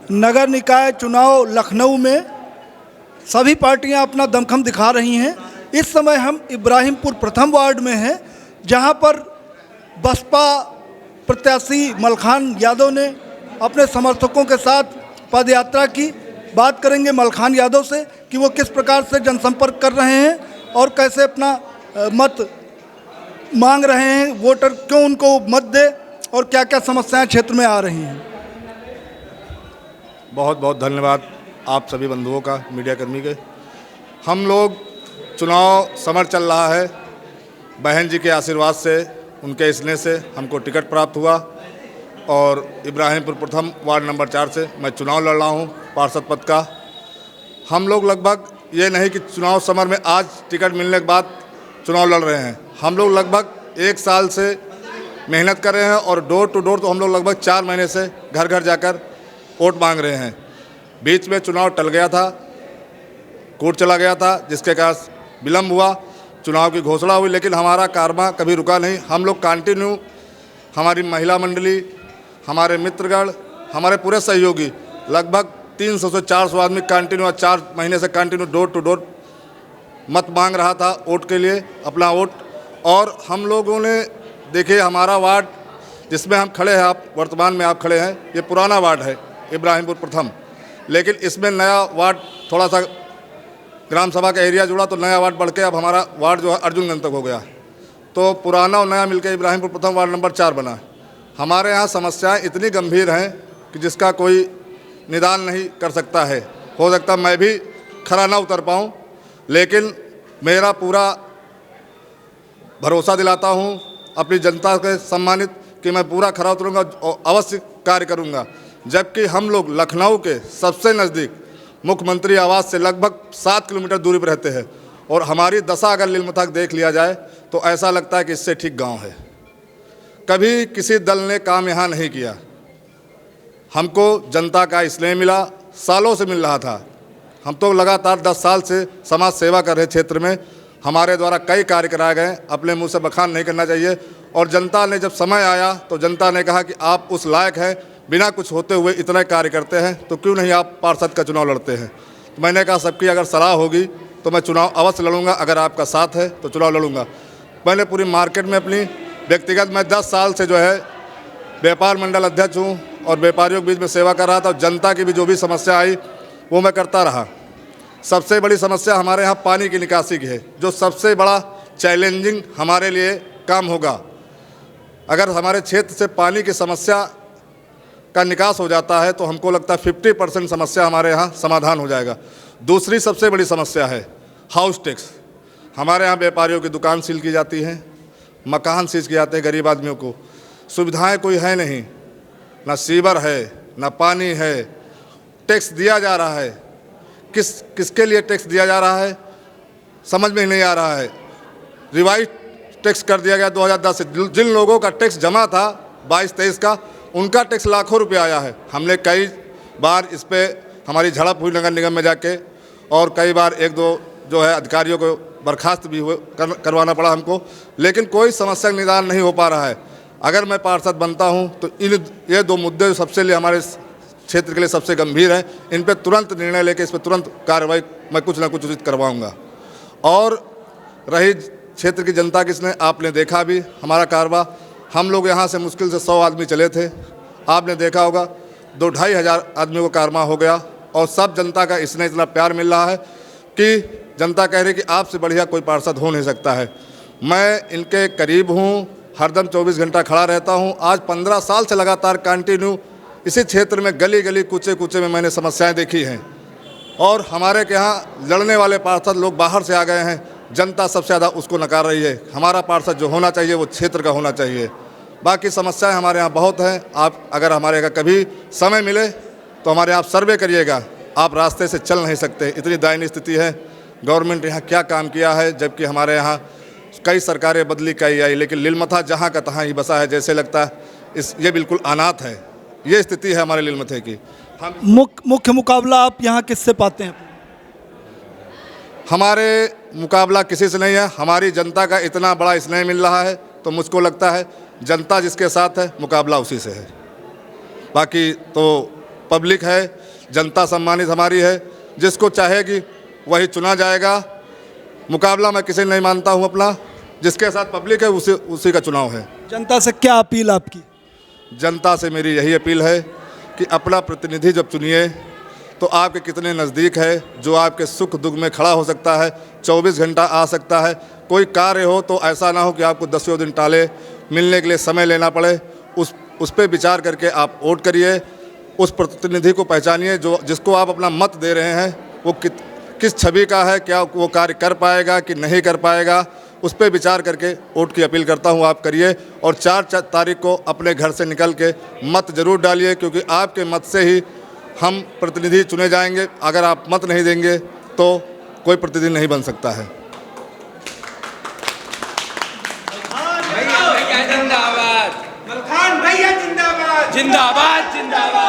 नगर निकाय चुनाव लखनऊ में सभी पार्टियां अपना दमखम दिखा रही हैं। इस समय हम इब्राहिमपुर प्रथम वार्ड में हैं, जहां पर बसपा प्रत्याशी मलखान यादव ने अपने समर्थकों के साथ पदयात्रा की। बात करेंगे मलखान यादव से कि वो किस प्रकार से जनसंपर्क कर रहे हैं और कैसे अपना मत मांग रहे हैं, वोटर क्यों उनको मत दे और क्या क्या समस्याएं क्षेत्र में आ रही हैं। बहुत बहुत धन्यवाद आप सभी बंधुओं का, मीडिया कर्मी के। हम लोग चुनाव समर चल रहा है। बहन जी के आशीर्वाद से, उनके स्नेह से हमको टिकट प्राप्त हुआ और इब्राहिमपुर प्रथम वार्ड नंबर 4 से मैं चुनाव लड़ रहा हूँ पार्षद पद का। हम लोग लगभग ये नहीं कि चुनाव समर में आज टिकट मिलने के बाद चुनाव लड़ रहे हैं। हम लोग लगभग 1 साल से मेहनत कर रहे हैं और डोर टू डोर तो हम लोग लगभग 4 महीने से घर घर जाकर वोट मांग रहे हैं। बीच में चुनाव टल गया था, कोर्ट चला गया था, जिसके कारण विलम्ब हुआ, चुनाव की घोषणा हुई, लेकिन हमारा कारवां कभी रुका नहीं। हम लोग कंटिन्यू, हमारी महिला मंडली, हमारे मित्रगण, हमारे पूरे सहयोगी, लगभग 300 से 400 आदमी कंटिन्यू 4 महीने से कंटिन्यू डोर टू डोर मत मांग रहा था वोट के लिए, अपना वोट। और हम लोगों ने देखिए, हमारा वार्ड जिसमें हम खड़े हैं, आप वर्तमान में आप खड़े हैं, ये पुराना वार्ड है इब्राहिमपुर प्रथम, लेकिन इसमें नया वार्ड, थोड़ा सा ग्राम सभा का एरिया जुड़ा तो नया वार्ड बढ़ के अब हमारा वार्ड जो है अर्जुनगंज तक हो गया। तो पुराना और नया मिलकर इब्राहिमपुर प्रथम वार्ड नंबर 4 बना। हमारे यहाँ समस्याएं इतनी गंभीर हैं कि जिसका कोई निदान नहीं कर सकता है। हो सकता मैं भी खरा ना उतर पाऊँ, लेकिन मेरा पूरा भरोसा दिलाता हूँ अपनी जनता के सम्मानित कि मैं पूरा खरा उतरूँगा और अवश्य कार्य करूँगा। जबकि हम लोग लखनऊ के सबसे नज़दीक मुख्यमंत्री आवास से लगभग 7 किलोमीटर दूरी पर रहते हैं और हमारी दशा अगर लीलमता देख लिया जाए तो ऐसा लगता है कि इससे ठीक गांव है। कभी किसी दल ने काम यहाँ नहीं किया। हमको जनता का स्नेह मिला, सालों से मिल रहा था। हम तो लगातार 10 साल से समाज सेवा कर रहे क्षेत्र में। हमारे द्वारा कई कार्य कराए गए, अपने मुंह से बखान नहीं करना चाहिए। और जनता ने जब समय आया तो जनता ने कहा कि आप उस लायक हैं, बिना कुछ होते हुए इतना कार्य करते हैं, तो क्यों नहीं आप पार्षद का चुनाव लड़ते हैं। तो मैंने कहा सबकी अगर सलाह होगी तो मैं चुनाव अवश्य लड़ूंगा, अगर आपका साथ है तो चुनाव लड़ूंगा। मैंने पूरी मार्केट में अपनी व्यक्तिगत, मैं 10 साल से जो है व्यापार मंडल अध्यक्ष हूँ और व्यापारियों के बीच में सेवा कर रहा था। जनता की भी जो भी समस्या आई वो मैं करता रहा। सबसे बड़ी समस्या हमारे यहाँ पानी की निकासी की है, जो सबसे बड़ा चैलेंजिंग हमारे लिए काम होगा। अगर हमारे क्षेत्र से पानी की समस्या का निकास हो जाता है तो हमको लगता है 50% समस्या हमारे यहाँ समाधान हो जाएगा। दूसरी सबसे बड़ी समस्या है हाउस टैक्स। हमारे यहाँ व्यापारियों की दुकान सील की जाती है, मकान सीज किए जाते हैं, गरीब आदमियों को सुविधाएं कोई है नहीं, ना सीवर है, ना पानी है। टैक्स दिया जा रहा है, किसके लिए टैक्स दिया जा रहा है समझ में ही नहीं आ रहा है। रिवाइज टैक्स कर दिया गया 2010 से। जिन लोगों का टैक्स जमा था 22-23 का, उनका टैक्स लाखों रुपए आया है। हमने कई बार इस पर हमारी झड़प हुई नगर निगम में जाके, और कई बार 1-2 जो है अधिकारियों को बर्खास्त भी करवाना पड़ा हमको, लेकिन कोई समस्या का निदान नहीं हो पा रहा है। अगर मैं पार्षद बनता हूं तो ये 2 मुद्दे जो सबसे लिए हमारे क्षेत्र के लिए सबसे गंभीर हैं, इन पर तुरंत निर्णय लेके इस पर तुरंत कार्रवाई मैं कुछ ना कुछ उचित करवाऊँगा। और रही क्षेत्र की जनता की स्नेह, आपने देखा भी हमारा कारवा। हम लोग यहाँ से मुश्किल से 100 आदमी चले थे, आपने देखा होगा 2-2.5 हज़ार आदमियों को कारवा हो गया। और सब जनता का इसने इतना प्यार मिल रहा है कि जनता कह रही कि आपसे बढ़िया कोई पार्षद हो नहीं सकता है। मैं इनके करीब हूँ, हरदम 24 घंटा खड़ा रहता हूँ। आज 15 साल से लगातार कंटिन्यू इसी क्षेत्र में गली गली कूचे कूचे में मैंने समस्याएं देखी हैं। और हमारे के यहाँ लड़ने वाले पार्षद लोग बाहर से आ गए हैं, जनता सबसे ज़्यादा उसको नकार रही है। हमारा पार्षद जो होना चाहिए वो क्षेत्र का होना चाहिए। बाकी समस्याएं हमारे यहाँ बहुत हैं। आप अगर हमारे यहाँ कभी समय मिले तो हमारे यहाँ सर्वे करिएगा। आप रास्ते से चल नहीं सकते, इतनी दयनीय स्थिति है। गवर्नमेंट यहाँ क्या काम किया है, जबकि हमारे यहाँ कई सरकारें बदली कई आई, लेकिन लीलमथा जहाँ का तहाँ ही बसा है। जैसे लगता है ये बिल्कुल अनाथ है। ये स्थिति है हमारे लीलमथे की। हम मुख्य मुकाबला आप यहाँ किससे पाते हैं? हमारे मुकाबला किसी से नहीं है। हमारी जनता का इतना बड़ा स्नेह मिल रहा है तो मुझको लगता है जनता जिसके साथ है मुकाबला उसी से है। बाकी तो पब्लिक है, जनता सम्मानित हमारी है, जिसको चाहेगी वही चुना जाएगा। मुकाबला मैं किसी नहीं मानता हूँ अपना, जिसके साथ पब्लिक है उसी का चुनाव है। जनता से क्या अपील आपकी? जनता से मेरी यही अपील है कि अपना प्रतिनिधि जब चुनिए तो आपके कितने नज़दीक है, जो आपके सुख दुख में खड़ा हो सकता है, 24 घंटा आ सकता है। कोई कार्य हो तो ऐसा ना हो कि आपको 10 दिन टाले, मिलने के लिए समय लेना पड़े। उस पर विचार करके आप वोट करिए, उस प्रतिनिधि को पहचानिए जो जिसको आप अपना मत दे रहे हैं वो किस छवि का है, क्या वो कार्य कर पाएगा कि नहीं कर पाएगा, उस पर विचार करके वोट की अपील करता हूं आप करिए। और 4 तारीख को अपने घर से निकल के मत ज़रूर डालिए, क्योंकि आपके मत से ही हम प्रतिनिधि चुने जाएंगे। अगर आप मत नहीं देंगे तो कोई प्रतिनिधि नहीं बन सकता है। जिंदाबाद, मलखान भैया जिंदाबाद, जिंदाबाद जिंदाबाद।